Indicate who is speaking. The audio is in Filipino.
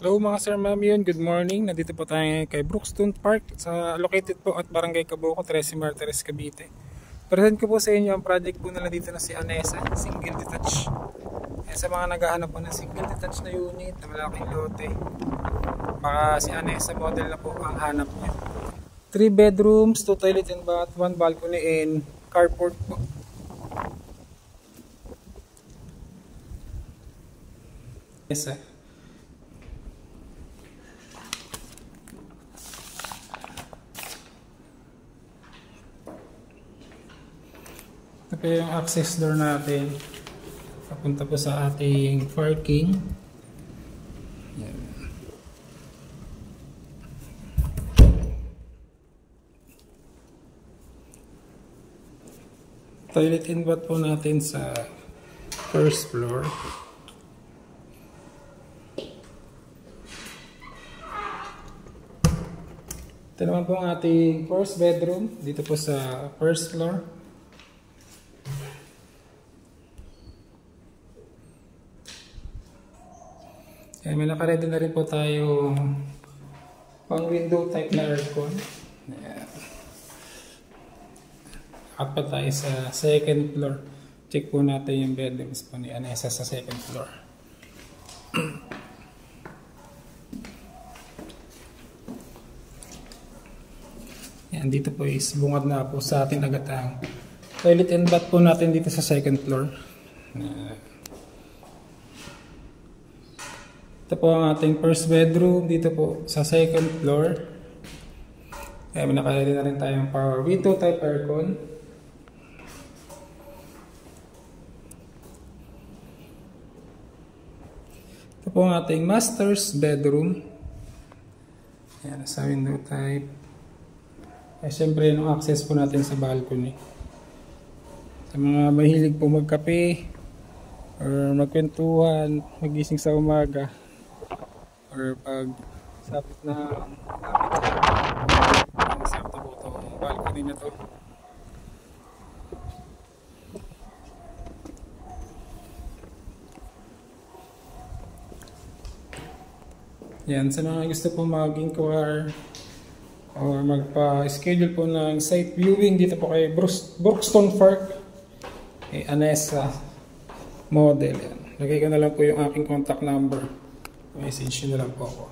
Speaker 1: Hello mga sir, ma'am, yun, good morning. Nandito po tayo kay Brookstone Park, located po at Barangay Caboclo, 13 Martires, Cavite. Present ko po sa inyo ang project po nila dito na si Anessa, single detached. Sa mga naghahanap po ng single detached na unit na malaking lote, baka si Anessa model na po ang hanap niya. 3 bedrooms, 2 toilet and bath, 1 balcony and carport po. Yes, sir. Ito po yung access door natin papunta po sa ating parking. Yan. Toilet and bath po natin sa first floor. Ito naman po ang ating first bedroom dito po sa first floor. Kaya may nakaredy na rin po tayo pang window type na aircon. Ayan. At pa tayo sa second floor. Check po natin yung bedrooms po ni Anessa sa second floor. Yan, dito po is bungad na po sa ating agad ang toilet and bath po natin dito sa second floor. Ito po ang ating first bedroom dito po sa second floor. Kaya may nakalagay na rin tayong power window type aircon. Ito po ang ating master's bedroom. Ayan, sa window type. Kaya syempre yung access po natin sa balcony. Sa mga mahilig po magkape or magkwentuhan, magising sa umaga, or pag sapit na masarap na po itong balcony na to. Yan, sa mga gusto po mag-inquire or magpa-schedule po ng site viewing dito po kay Brookstone Park, kay Anessa model. Yan. Lagay ko na lang po yung aking contact number. Message nyo na lang po ako.